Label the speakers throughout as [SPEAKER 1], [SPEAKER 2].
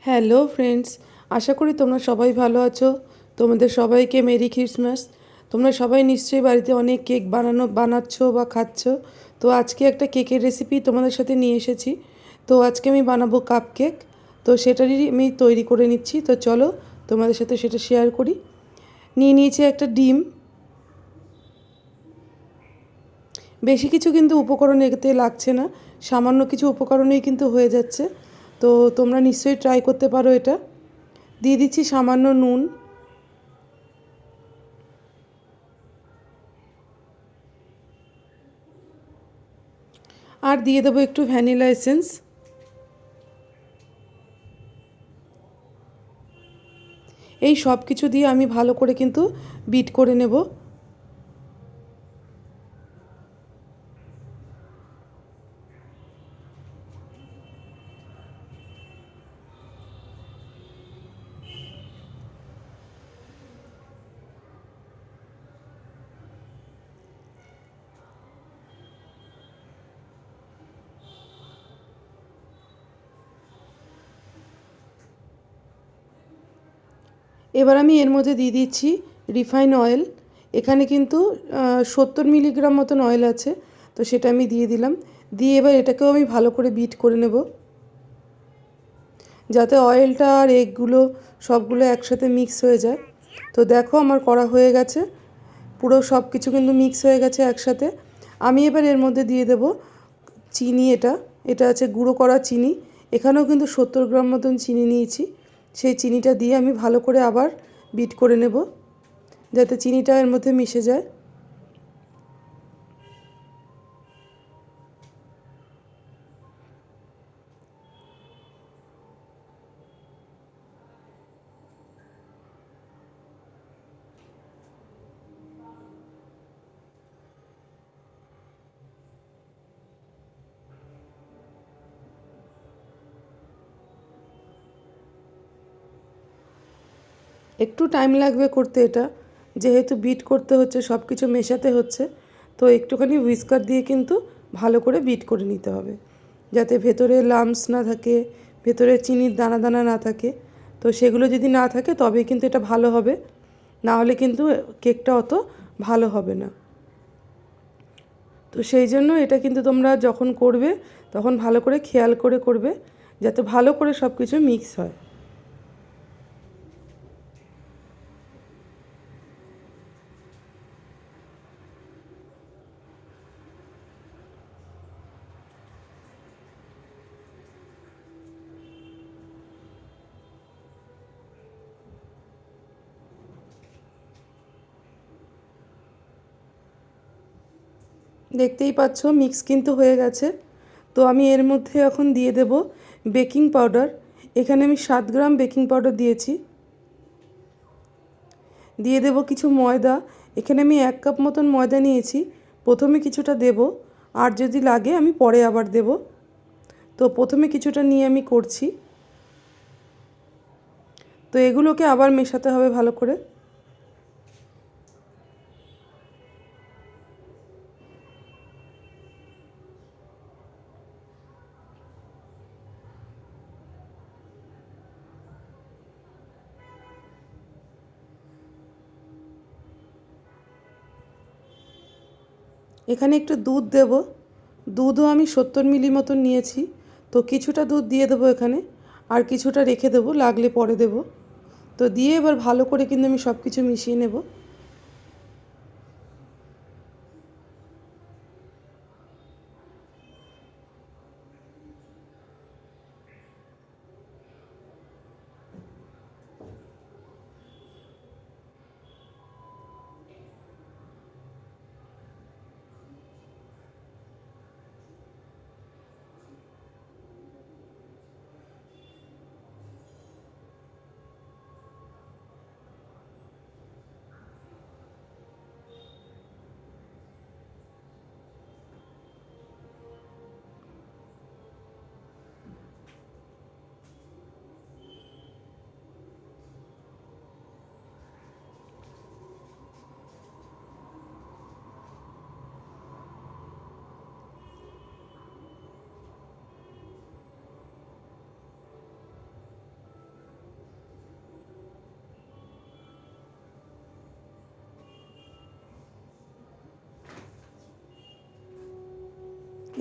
[SPEAKER 1] Hello friends, আশা করি তোমরা সবাই ভালো আছো। তোমাদের সবাইকে মেরি ক্রিসমাস। তোমরা সবাই নিশ্চয়ই বাড়িতে অনেক কেক বানাচ্ছ বা খাচ্ছ। তো আজকে একটা কেকের রেসিপি তোমাদের সাথে নিয়ে এসেছি। তো আজকে আমি বানাবো কাপ কেক। তো সেটারই আমি তৈরি করে নিচ্ছি। তো চলো তোমাদের সাথে সেটা শেয়ার করি। নিয়ে নিয়েছি একটা ডিম। বেশি কিছু কিন্তু উপকরণ এতে লাগছে না, সামান্য কিছু উপকরণেই কিন্তু হয়ে যাচ্ছে। তো তোমরা নিশ্চয়ই ট্রাই করতে পারো এটা। দিয়ে দিচ্ছি সামান্য নুন, আর দিয়ে দেবো একটু ভ্যানিলা এসেন্স। এই সব কিছু দিয়ে আমি ভালো করে কিন্তু বিট করে নেব। এবার আমি এর মধ্যে দিয়ে দিচ্ছি রিফাইন অয়েল। এখানে কিন্তু 70 মিলিগ্রাম মতন অয়েল আছে। তো সেটা আমি দিয়ে দিলাম। দিয়ে এবার এটাকেও আমি ভালো করে বিট করে নেব, যাতে অয়েলটা আর এগগুলো সবগুলো একসাথে মিক্স হয়ে যায়। তো দেখো আমার করা হয়ে গেছে, পুরো সব কিছু কিন্তু মিক্স হয়ে গেছে একসাথে। আমি এবার এর মধ্যে দিয়ে দেব চিনি। এটা আছে গুঁড়ো করা চিনি। এখানেও কিন্তু 70 গ্রাম মতন চিনি নিয়েছি। সেই চিনিটা দিয়ে আমি ভালো করে আবার বিট করে নেব, যাতে চিনিটা এর মধ্যে মিশে যায়। একটু টাইম লাগবে করতে এটা, যেহেতু বিট করতে হচ্ছে, সব কিছু মেশাতে হচ্ছে। তো একটুখানি হুইস্কার দিয়ে কিন্তু ভালো করে বিট করে নিতে হবে, যাতে ভেতরে লাম্পস না থাকে, ভেতরে চিনির দানা দানা না থাকে। তো সেগুলো যদি না থাকে তবে কিন্তু এটা ভালো হবে, না হলে কিন্তু কেকটা অত ভালো হবে না। তো সেই জন্য এটা কিন্তু তোমরা যখন করবে তখন ভালো করে খেয়াল করে করবে, যাতে ভালো করে সব কিছু মিক্স হয়। দেখতেই পাচ্ছ মিক্স কিন্তু হয়ে গেছে। তো আমি এর মধ্যে এখন দিয়ে দেব বেকিং পাউডার। এখানে আমি 7 গ্রাম বেকিং পাউডার দিয়েছি। দিয়ে দেব কিছু ময়দা। এখানে আমি 1 কাপ মতন ময়দা নিয়েছি। প্রথমে কিছুটা দেব, আর যদি লাগে আমি পরে আবার দেব। তো প্রথমে কিছুটা নিয়ে আমি করছি। তো এগুলোকে আবার মেশাতে হবে ভালো করে। এখানে একটু দুধ দেব। দুধও আমি 70 মিলি মতন নিয়েছি। তো কিছুটা দুধ দিয়ে দেবো এখানে, আর কিছুটা রেখে দেবো, লাগলে পরে দেবো। তো দিয়ে এবার ভালো করে কিন্তু আমি সব কিছু মিশিয়ে নেব।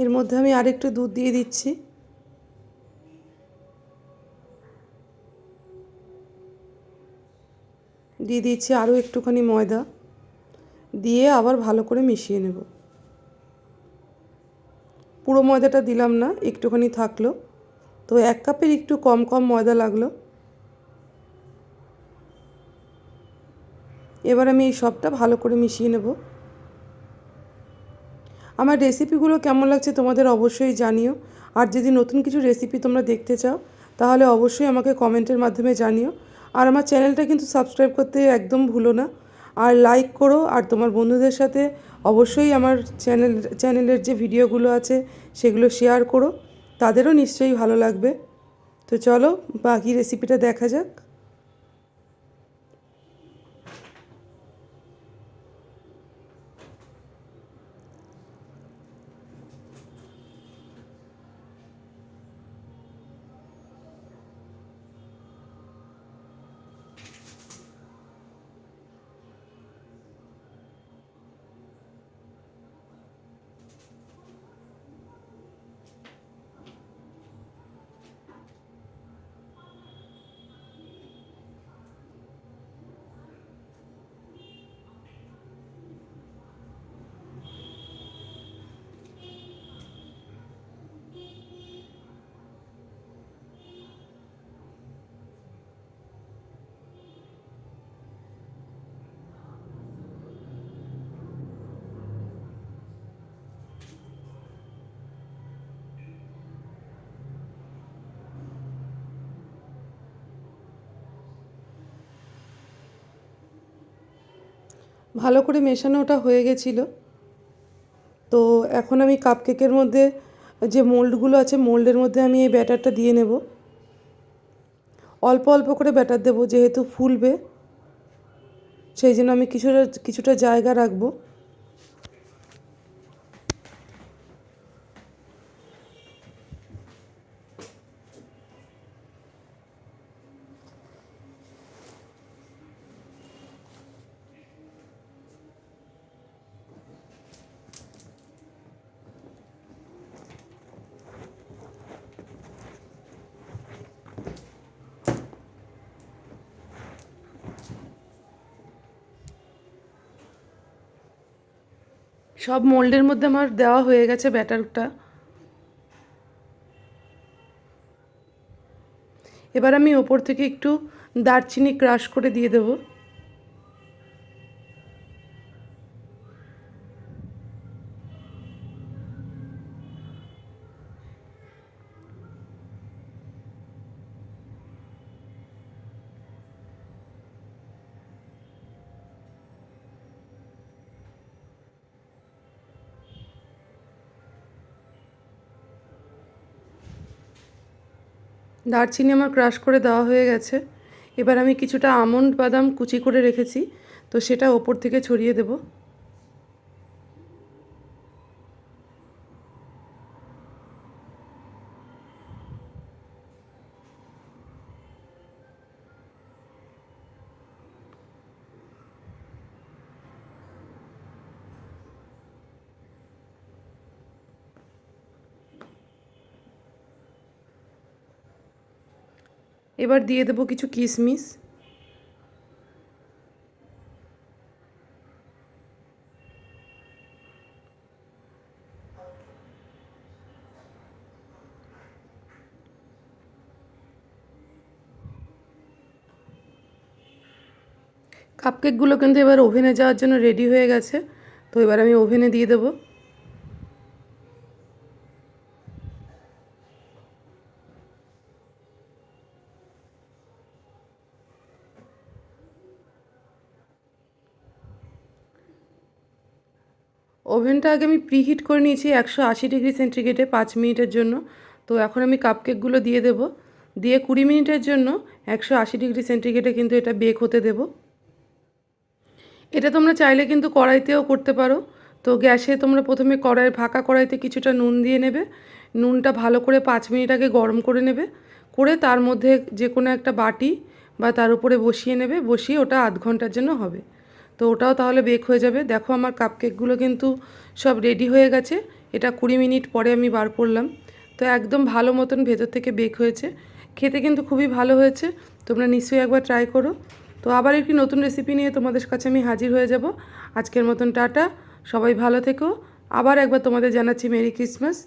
[SPEAKER 1] এর মধ্যে আমি আরেকটু দুধ দিয়ে দিচ্ছি। দিয়ে দিচ্ছি আরও একটুখানি ময়দা, দিয়ে আবার ভালো করে মিশিয়ে নেব। পুরো ময়দাটা দিলাম না, একটুখানি থাকলো, তো 1 কাপের একটু কম কম ময়দা লাগলো। এবার আমি এই সবটা ভালো করে মিশিয়ে নেব। আমার রেসিপিগুলো কেমন লাগছে তোমাদের অবশ্যই জানিও। আর যদি নতুন কিছু রেসিপি তোমরা দেখতে চাও তাহলে অবশ্যই আমাকে কমেন্টের মাধ্যমে জানিও। আর আমার চ্যানেলটা কিন্তু সাবস্ক্রাইব করতে একদম ভুলো না। আর লাইক করো, আর তোমার বন্ধুদের সাথে অবশ্যই আমার চ্যানেলের যে ভিডিওগুলো আছে সেগুলো শেয়ার করো, তাদেরও নিশ্চয়ই ভালো লাগবে। তো চলো বাকি রেসিপিটা দেখা যাক। ভালো করে মেশানোটা হয়ে গেছিলো। তো এখন আমি কাপকেকের মধ্যে যে মোল্ডগুলো আছে, মোল্ডের মধ্যে আমি এই ব্যাটারটা দিয়ে নেব। অল্প অল্প করে ব্যাটার দেবো, যেহেতু ফুলবে সেই জন্য আমি কিছুটা জায়গা রাখবো। সব মোল্ডের মধ্যে আমার দেওয়া হয়ে গেছে ব্যাটারটা। এবার আমি ওপর থেকে একটু দারচিনি ক্রাশ করে দিয়ে দেবো। দারচিনি আমার ক্রাশ করে দেওয়া হয়ে গেছে। এবার আমি কিছুটা আমন্ড বাদাম কুচি করে রেখেছি, তো সেটা ওপর থেকে ছড়িয়ে দেব। এবার দিয়ে দেবো কিছু কিশমিশ। কাপকেকগুলো কিন্তু এবার ওভেনে যাওয়ার জন্য রেডি হয়ে গেছে, তো এবার আমি ওভেনে দিয়ে দেবো। ওভেনটা আগে আমি প্রিহিট করে নিয়েছি 180 ডিগ্রি সেন্টিগ্রেডে 5 মিনিটের জন্য। তো এখন আমি কাপকেকগুলো দিয়ে দেব, দিয়ে 20 মিনিটের জন্য 180 ডিগ্রি সেন্টিগ্রেডে কিন্তু এটা বেক হতে দেব। এটা তোমরা চাইলে কিন্তু কড়াইতেও করতে পারো। তো গ্যাসে তোমরা প্রথমে ফাঁকা কড়াইতে কিছুটা নুন দিয়ে নেবে। নুনটা ভালো করে 5 মিনিট আগে গরম করে নেবে, করে তার মধ্যে যে কোনো একটা বাটি বা তার উপরে বসিয়ে নেবে, বসিয়ে ওটা আধ ঘন্টার জন্য হবে। তো ওটাও তাহলে বেক হয়ে যাবে। দেখো আমার কাপকেকগুলো কিন্তু সব রেডি হয়ে গেছে। এটা 20 মিনিট পরে আমি বার করলাম। তো একদম ভালো মতন ভেতর থেকে বেক হয়েছে, খেতে কিন্তু খুবই ভালো হয়েছে। তোমরা নিশ্চয়ই একবার ট্রাই করো। তো আবার একটি নতুন রেসিপি নিয়ে তোমাদের কাছে আমি হাজির হয়ে যাব। আজকের মতন টাটা, সবাই ভালো থেকো। আবার একবার তোমাদের জানাচ্ছি মেরি ক্রিসমাস।